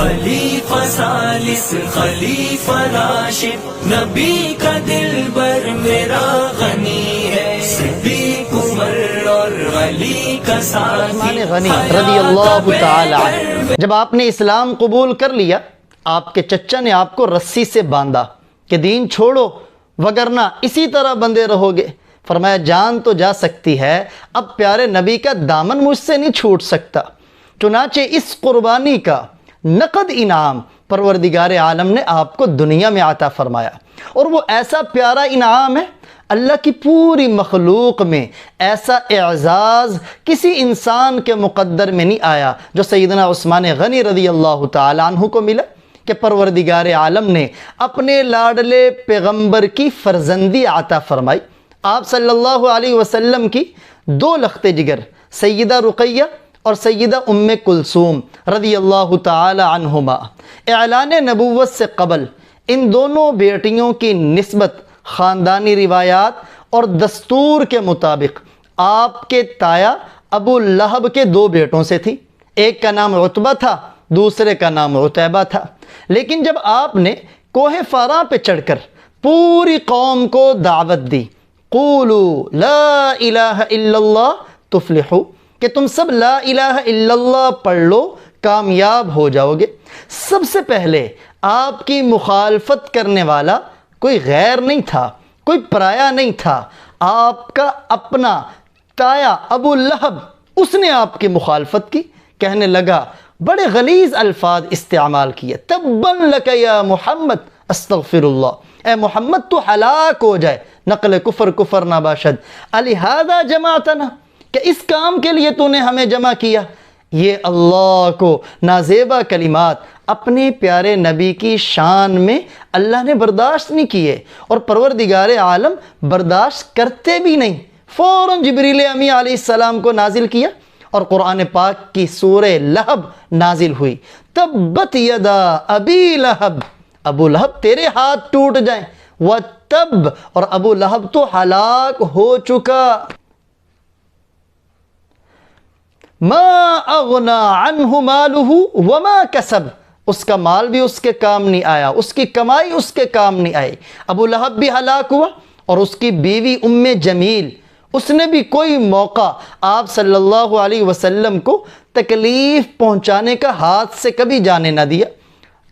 خلیفہ ثالث خلیفہ راشد نبی کا دل بر میرا غنی ہے، صدیق عمر اور علی کا ساتھی غنی رضی اللہ تعالی عنہ، جب آپ نے اسلام قبول کر لیا، آپ کے چچا نے آپ کو رسی سے باندھا کہ دین چھوڑو وگرنہ اسی طرح بندے رہو گے۔ فرمایا جان تو جا سکتی ہے، اب پیارے نبی کا دامن مجھ سے نہیں چھوٹ سکتا۔ چنانچہ اس قربانی کا نقد انعام پروردگار عالم نے آپ کو دنیا میں عطا فرمایا، اور وہ ایسا پیارا انعام ہے، اللہ کی پوری مخلوق میں ایسا اعزاز کسی انسان کے مقدر میں نہیں آیا جو سیدنا عثمان غنی رضی اللہ تعالیٰ عنہ کو ملا، کہ پروردگار عالم نے اپنے لاڈلے پیغمبر کی فرزندی عطا فرمائی۔ آپ صلی اللہ علیہ وسلم کی دو لخت جگر سیدہ رقیہ اور سیدہ ام کلثوم رضی اللہ تعالی عنہما، اعلان نبوت سے قبل ان دونوں بیٹیوں کی نسبت خاندانی روایات اور دستور کے مطابق آپ کے تایا ابو لہب کے دو بیٹوں سے تھی، ایک کا نام عتبہ تھا، دوسرے کا نام عتیبہ تھا۔ لیکن جب آپ نے کوہ فاراں پہ چڑھ کر پوری قوم کو دعوت دی، قولوا لا الہ الا اللہ تفلحوا، کہ تم سب لا الہ الا اللہ پڑھ لو کامیاب ہو جاؤ گے، سب سے پہلے آپ کی مخالفت کرنے والا کوئی غیر نہیں تھا، کوئی پرایا نہیں تھا، آپ کا اپنا تایا ابو لہب، اس نے آپ کی مخالفت کی، کہنے لگا، بڑے غلیظ الفاظ استعمال کیے، تبا لک یا محمد استغفر اللہ، اے محمد تو ہلاک ہو جائے، نقل کفر کفر نباشد، الہذا جماعتنا، کہ اس کام کے لیے تو نے ہمیں جمع کیا۔ یہ اللہ کو نازیبا کلمات اپنے پیارے نبی کی شان میں اللہ نے برداشت نہیں کیے، اور پروردگار عالم برداشت کرتے بھی نہیں، فوراً جبریل امی علیہ السلام کو نازل کیا، اور قرآن پاک کی سورہ لہب نازل ہوئی، تبت یدا ابی لہب، ابو لہب تیرے ہاتھ ٹوٹ جائیں، وتب، اور ابو لہب تو ہلاک ہو چکا، ما اغنا عنہ مالہ وما کسب، اس کا مال بھی اس کے کام نہیں آیا، اس کی کمائی اس کے کام نہیں آئی۔ ابو لہب بھی ہلاک ہوا، اور اس کی بیوی ام جمیل، اس نے بھی کوئی موقع آپ صلی اللہ علیہ وسلم کو تکلیف پہنچانے کا ہاتھ سے کبھی جانے نہ دیا،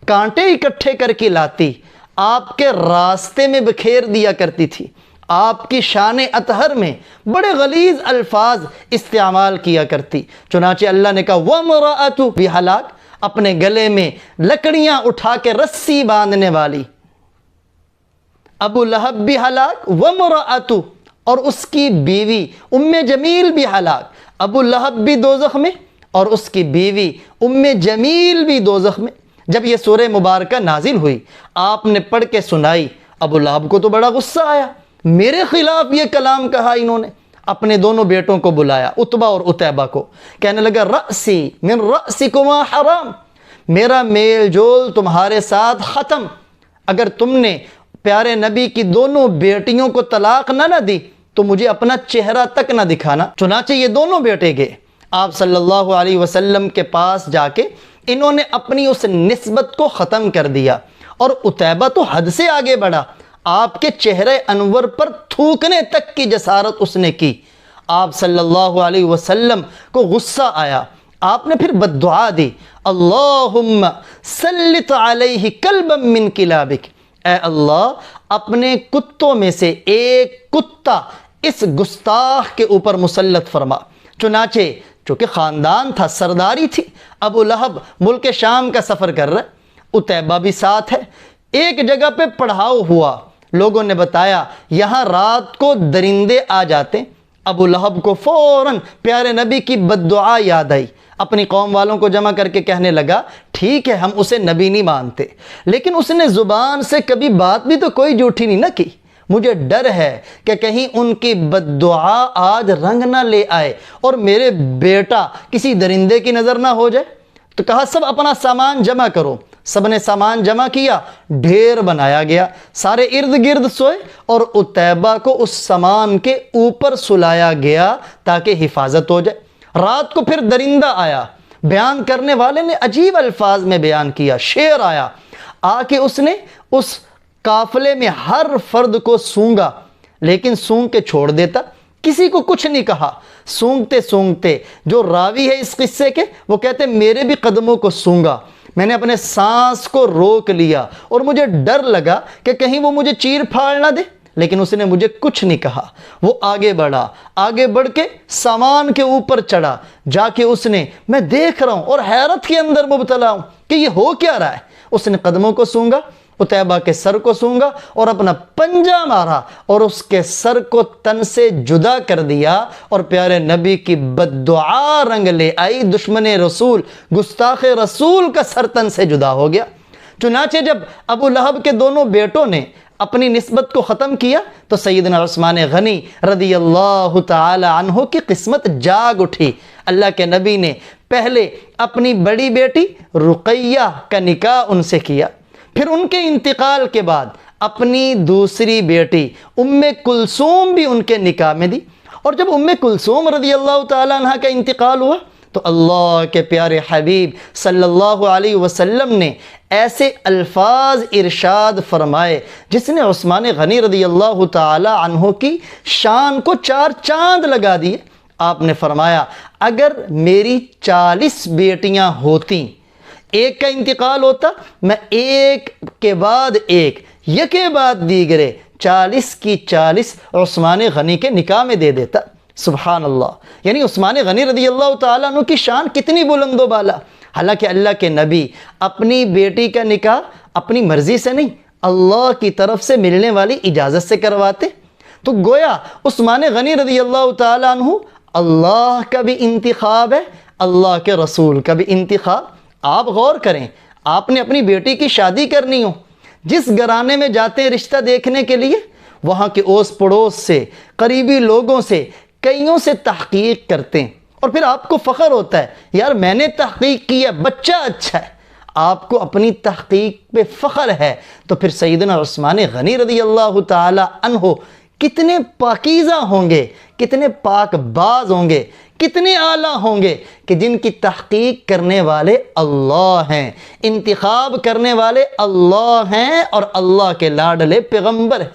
کانٹے اکٹھے کر کے لاتی، آپ کے راستے میں بکھیر دیا کرتی تھی، آپ کی شان اطہر میں بڑے غلیظ الفاظ استعمال کیا کرتی۔ چنانچہ اللہ نے کہا وَامْرَأَتُ بھی ہلاک، اپنے گلے میں لکڑیاں اٹھا کے رسی باندھنے والی، ابو لہب بھی ہلاک، وَامْرَأَتُ، اور اس کی بیوی ام جمیل بھی ہلاک، ابو لہب بھی دوزخ میں اور اس کی بیوی ام جمیل بھی دوزخ میں۔ جب یہ سورہ مبارکہ نازل ہوئی، آپ نے پڑھ کے سنائی، ابو لہب کو تو بڑا غصہ آیا، میرے خلاف یہ کلام کہا انہوں نے۔ اپنے دونوں بیٹوں کو بلایا، عتبہ اور عتیبہ کو، کہنے لگا رأسی من رأسکما حرام، میرا میل جول تمہارے ساتھ ختم، اگر تم نے پیارے نبی کی دونوں بیٹیوں کو طلاق نہ دی تو مجھے اپنا چہرہ تک نہ دکھانا۔ چنانچہ یہ دونوں بیٹے گئے آپ صلی اللہ علیہ وسلم کے پاس، جا کے انہوں نے اپنی اس نسبت کو ختم کر دیا، اور عتیبہ تو حد سے آگے بڑھا، آپ کے چہرے انور پر تھوکنے تک کی جسارت اس نے کی۔ آپ صلی اللہ علیہ وسلم کو غصہ آیا، آپ نے پھر بد دعا دی، اللہم سلط علیہ کلبا من کلابک، اے اللہ اپنے کتوں میں سے ایک کتا اس گستاخ کے اوپر مسلط فرما۔ چنانچہ چونکہ خاندان تھا، سرداری تھی، ابو لہب ملک شام کا سفر کر رہا، عتیبہ بھی ساتھ ہے، ایک جگہ پہ پڑھاؤ ہوا، لوگوں نے بتایا یہاں رات کو درندے آ جاتے، ابو لہب کو فوراً پیارے نبی کی بد دعا یاد آئی، اپنی قوم والوں کو جمع کر کے کہنے لگا ٹھیک ہے ہم اسے نبی نہیں مانتے، لیکن اس نے زبان سے کبھی بات بھی تو کوئی جھوٹی نہیں نہ کی، مجھے ڈر ہے کہ کہیں ان کی بد دعا آج رنگ نہ لے آئے اور میرے بیٹا کسی درندے کی نظر نہ ہو جائے۔ تو کہا سب اپنا سامان جمع کرو، سب نے سامان جمع کیا، ڈھیر بنایا گیا، سارے ارد گرد سوئے، اور عتیبہ کو اس سامان کے اوپر سلایا گیا تاکہ حفاظت ہو جائے۔ رات کو پھر درندہ آیا، بیان کرنے والے نے عجیب الفاظ میں بیان کیا، شعر آیا، آ کے اس نے اس قافلے میں ہر فرد کو سونگا، لیکن سونگ کے چھوڑ دیتا، کسی کو کچھ نہیں کہا۔ سونگتے سونگتے جو راوی ہے اس قصے کے وہ کہتے میرے بھی قدموں کو سونگا، میں نے اپنے سانس کو روک لیا اور مجھے ڈر لگا کہ کہیں وہ مجھے چیر پھاڑ نہ دے، لیکن اس نے مجھے کچھ نہیں کہا۔ وہ آگے بڑھا، آگے بڑھ کے سامان کے اوپر چڑھا، جا کے اس نے، میں دیکھ رہا ہوں اور حیرت کے اندر مبتلا ہوں کہ یہ ہو کیا رہا ہے، اس نے قدموں کو سونگا، عتیبہ کے سر کو سونگا اور اپنا پنجہ مارا اور اس کے سر کو تن سے جدا کر دیا، اور پیارے نبی کی بد دعا رنگ لے آئی، دشمن رسول، گستاخ رسول کا سر تن سے جدا ہو گیا۔ چنانچہ جب ابو لہب کے دونوں بیٹوں نے اپنی نسبت کو ختم کیا تو سیدنا عثمان غنی رضی اللہ تعالی عنہ کی قسمت جاگ اٹھی۔ اللہ کے نبی نے پہلے اپنی بڑی بیٹی رقیہ کا نکاح ان سے کیا، پھر ان کے انتقال کے بعد اپنی دوسری بیٹی ام کلثوم بھی ان کے نکاح میں دی، اور جب ام کلثوم رضی اللہ تعالی عنہ کا انتقال ہوا تو اللہ کے پیارے حبیب صلی اللہ علیہ وسلم نے ایسے الفاظ ارشاد فرمائے جس نے عثمان غنی رضی اللہ تعالی عنہ کی شان کو چار چاند لگا دیے۔ آپ نے فرمایا اگر میری 40 بیٹیاں ہوتیں، ایک کا انتقال ہوتا، میں ایک کے بعد ایک، یکے بعد دیگرے 40 کی 40 عثمان غنی کے نکاح میں دے دیتا۔ سبحان اللہ، یعنی عثمان غنی رضی اللہ تعالیٰ عنہ کی شان کتنی بلند و بالا۔ حالانکہ اللہ کے نبی اپنی بیٹی کا نکاح اپنی مرضی سے نہیں، اللہ کی طرف سے ملنے والی اجازت سے کرواتے، تو گویا عثمان غنی رضی اللہ تعالیٰ عنہ اللہ کا بھی انتخاب ہے، اللہ کے رسول کا بھی انتخاب۔ آپ غور کریں، آپ نے اپنی بیٹی کی شادی کرنی ہو، جس گھرانے میں جاتے ہیں رشتہ دیکھنے کے لیے، وہاں کے اوس پڑوس سے، قریبی لوگوں سے، کئیوں سے تحقیق کرتے ہیں، اور پھر آپ کو فخر ہوتا ہے یار میں نے تحقیق کیا، بچہ اچھا ہے، آپ کو اپنی تحقیق پہ فخر ہے، تو پھر سیدنا عثمان غنی رضی اللہ تعالی عنہ کتنے پاکیزہ ہوں گے، کتنے پاک باز ہوں گے، کتنے اعلیٰ ہوں گے کہ جن کی تحقیق کرنے والے اللہ ہیں، انتخاب کرنے والے اللہ ہیں، اور اللہ کے لاڈلے پیغمبر ہیں۔